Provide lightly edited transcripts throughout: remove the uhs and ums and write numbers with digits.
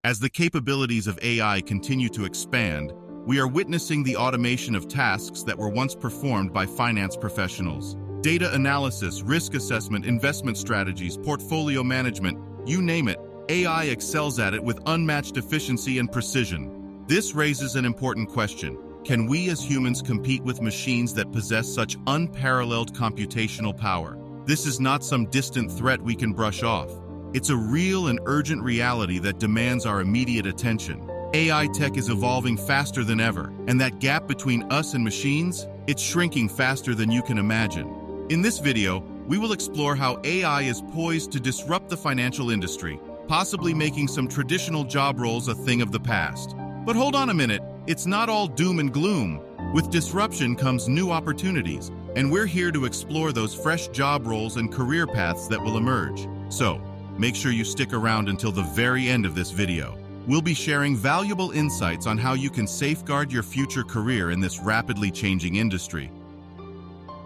As the capabilities of AI continue to expand, we are witnessing the automation of tasks that were once performed by finance professionals. Data analysis, risk assessment, investment strategies, portfolio management, you name it, AI excels at it with unmatched efficiency and precision. This raises an important question. Can we as humans compete with machines that possess such unparalleled computational power? This is not some distant threat we can brush off. It's a real and urgent reality that demands our immediate attention. AI tech is evolving faster than ever, and that gap between us and machines, it's shrinking faster than you can imagine. In this video, we will explore how AI is poised to disrupt the financial industry, possibly making some traditional job roles a thing of the past. But hold on a minute, it's not all doom and gloom. With disruption comes new opportunities, and we're here to explore those fresh job roles and career paths that will emerge. So, make sure you stick around until the very end of this video. We'll be sharing valuable insights on how you can safeguard your future career in this rapidly changing industry.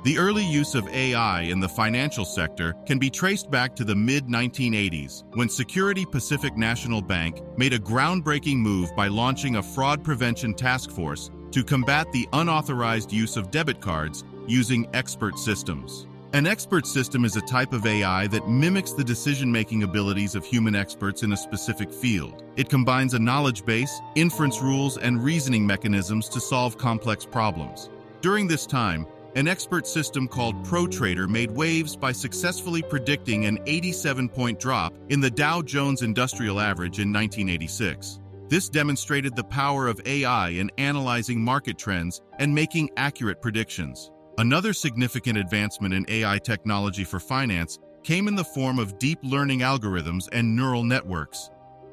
The early use of AI in the financial sector can be traced back to the mid-1980s, when Security Pacific National Bank made a groundbreaking move by launching a fraud prevention task force to combat the unauthorized use of debit cards using expert systems. An expert system is a type of AI that mimics the decision-making abilities of human experts in a specific field. It combines a knowledge base, inference rules, and reasoning mechanisms to solve complex problems. During this time, an expert system called ProTrader made waves by successfully predicting an 87-point drop in the Dow Jones Industrial Average in 1986. This demonstrated the power of AI in analyzing market trends and making accurate predictions. Another significant advancement in AI technology for finance came in the form of deep learning algorithms and neural networks.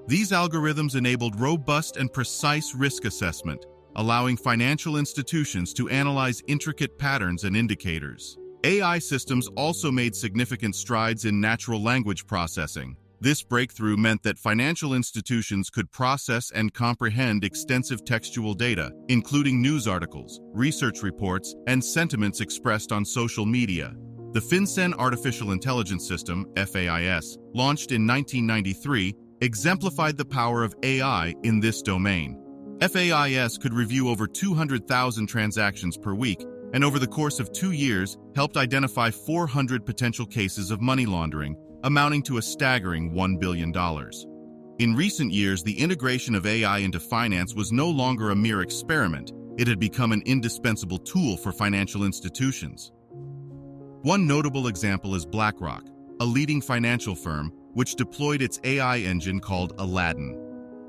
These algorithms enabled robust and precise risk assessment, allowing financial institutions to analyze intricate patterns and indicators. AI systems also made significant strides in natural language processing. This breakthrough meant that financial institutions could process and comprehend extensive textual data, including news articles, research reports, and sentiments expressed on social media. The FinCEN Artificial Intelligence System, FAIS, launched in 1993, exemplified the power of AI in this domain. FAIS could review over 200,000 transactions per week, and over the course of 2 years, helped identify 400 potential cases of money laundering, amounting to a staggering $1 billion. In recent years, the integration of AI into finance was no longer a mere experiment. It had become an indispensable tool for financial institutions. One notable example is BlackRock, a leading financial firm which deployed its AI engine called Aladdin.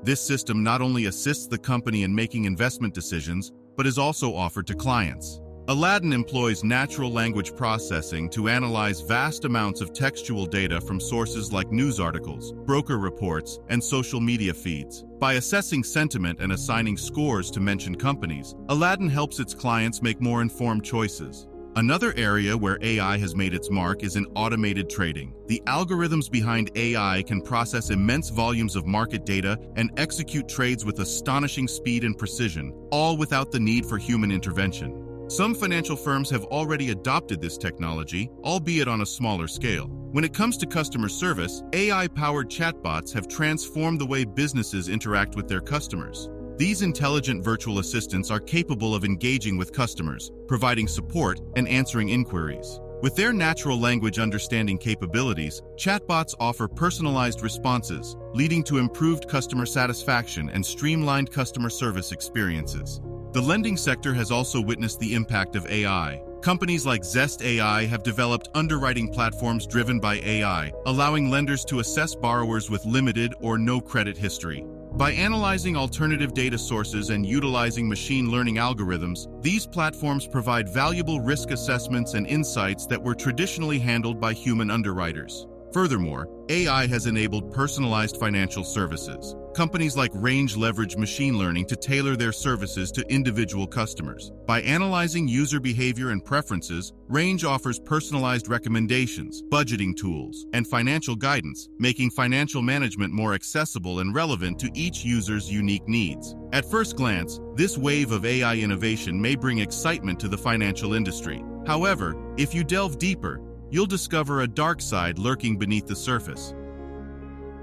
This system not only assists the company in making investment decisions, but is also offered to clients. Aladdin employs natural language processing to analyze vast amounts of textual data from sources like news articles, broker reports, and social media feeds. By assessing sentiment and assigning scores to mentioned companies, Aladdin helps its clients make more informed choices. Another area where AI has made its mark is in automated trading. The algorithms behind AI can process immense volumes of market data and execute trades with astonishing speed and precision, all without the need for human intervention. Some financial firms have already adopted this technology, albeit on a smaller scale. When it comes to customer service, AI-powered chatbots have transformed the way businesses interact with their customers. These intelligent virtual assistants are capable of engaging with customers, providing support, and answering inquiries. With their natural language understanding capabilities, chatbots offer personalized responses, leading to improved customer satisfaction and streamlined customer service experiences. The lending sector has also witnessed the impact of AI. Companies like Zest AI have developed underwriting platforms driven by AI, allowing lenders to assess borrowers with limited or no credit history. By analyzing alternative data sources and utilizing machine learning algorithms, these platforms provide valuable risk assessments and insights that were traditionally handled by human underwriters. Furthermore, AI has enabled personalized financial services. Companies like Range leverage machine learning to tailor their services to individual customers. By analyzing user behavior and preferences, Range offers personalized recommendations, budgeting tools, and financial guidance, making financial management more accessible and relevant to each user's unique needs. At first glance, this wave of AI innovation may bring excitement to the financial industry. However, if you delve deeper, you'll discover a dark side lurking beneath the surface.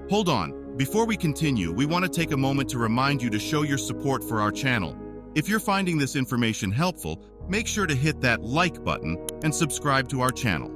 Hold on, Before we continue, we want to take a moment to remind you to show your support for our channel. If you're finding this information helpful, make sure to hit that like button and subscribe to our channel.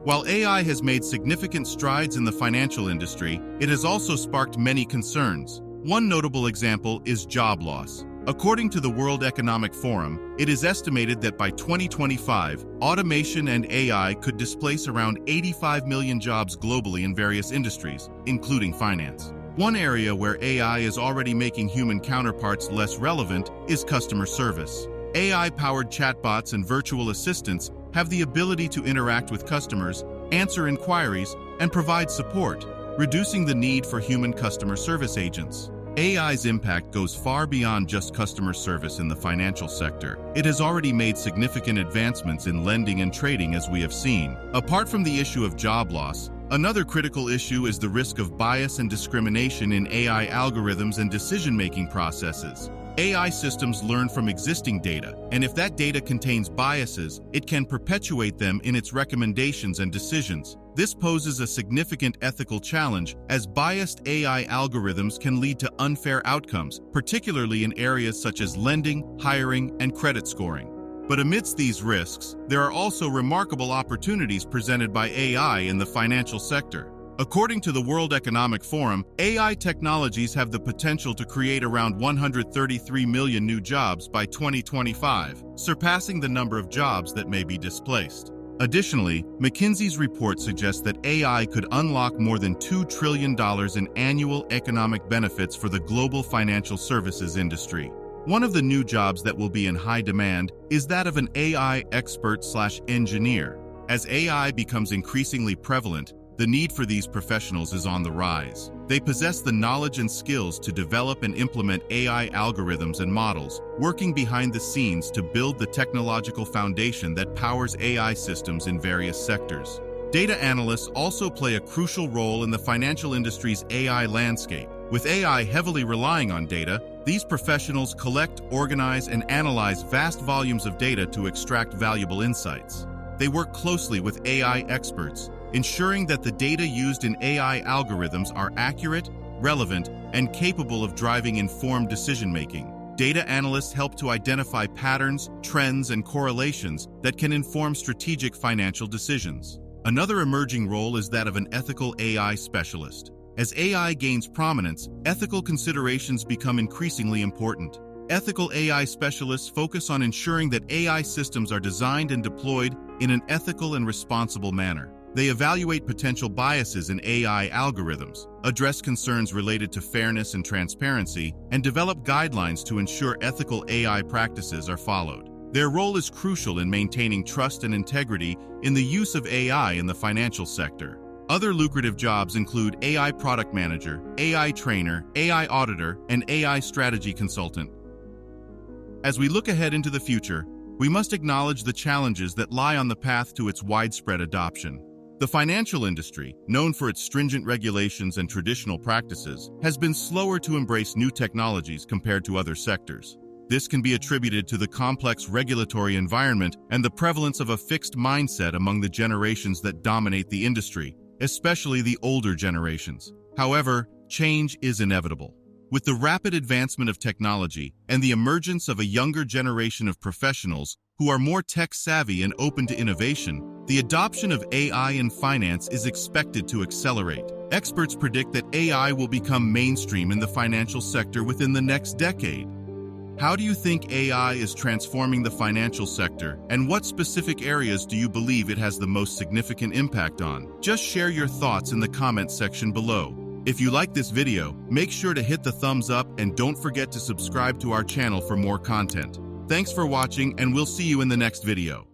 While AI has made significant strides in the financial industry, it has also sparked many concerns. One notable example is job loss. According to the World Economic Forum, it is estimated that by 2025, automation and AI could displace around 85 million jobs globally in various industries, including finance. One area where AI is already making human counterparts less relevant is customer service. AI-powered chatbots and virtual assistants have the ability to interact with customers, answer inquiries, and provide support, reducing the need for human customer service agents. AI's impact goes far beyond just customer service in the financial sector. It has already made significant advancements in lending and trading, as we have seen. Apart from the issue of job loss, another critical issue is the risk of bias and discrimination in AI algorithms and decision-making processes. AI systems learn from existing data, and if that data contains biases, it can perpetuate them in its recommendations and decisions. This poses a significant ethical challenge, as biased AI algorithms can lead to unfair outcomes, particularly in areas such as lending, hiring, and credit scoring. But amidst these risks, there are also remarkable opportunities presented by AI in the financial sector. According to the World Economic Forum, AI technologies have the potential to create around 133 million new jobs by 2025, surpassing the number of jobs that may be displaced. Additionally, McKinsey's report suggests that AI could unlock more than $2 trillion in annual economic benefits for the global financial services industry. One of the new jobs that will be in high demand is that of an AI expert/engineer. As AI becomes increasingly prevalent, the need for these professionals is on the rise. They possess the knowledge and skills to develop and implement AI algorithms and models, working behind the scenes to build the technological foundation that powers AI systems in various sectors. Data analysts also play a crucial role in the financial industry's AI landscape. With AI heavily relying on data, these professionals collect, organize, and analyze vast volumes of data to extract valuable insights. They work closely with AI experts, ensuring that the data used in AI algorithms are accurate, relevant, and capable of driving informed decision-making. Data analysts help to identify patterns, trends, and correlations that can inform strategic financial decisions. Another emerging role is that of an ethical AI specialist. As AI gains prominence, ethical considerations become increasingly important. Ethical AI specialists focus on ensuring that AI systems are designed and deployed in an ethical and responsible manner. They evaluate potential biases in AI algorithms, address concerns related to fairness and transparency, and develop guidelines to ensure ethical AI practices are followed. Their role is crucial in maintaining trust and integrity in the use of AI in the financial sector. Other lucrative jobs include AI product manager, AI trainer, AI auditor, and AI strategy consultant. As we look ahead into the future, we must acknowledge the challenges that lie on the path to its widespread adoption. The financial industry, known for its stringent regulations and traditional practices, has been slower to embrace new technologies compared to other sectors. This can be attributed to the complex regulatory environment and the prevalence of a fixed mindset among the generations that dominate the industry, especially the older generations. However, change is inevitable. With the rapid advancement of technology and the emergence of a younger generation of professionals who are more tech-savvy and open to innovation, the adoption of AI in finance is expected to accelerate. Experts predict that AI will become mainstream in the financial sector within the next decade. How do you think AI is transforming the financial sector, and what specific areas do you believe it has the most significant impact on? Just share your thoughts in the comments section below. If you like this video, make sure to hit the thumbs up and don't forget to subscribe to our channel for more content. Thanks for watching, and we'll see you in the next video.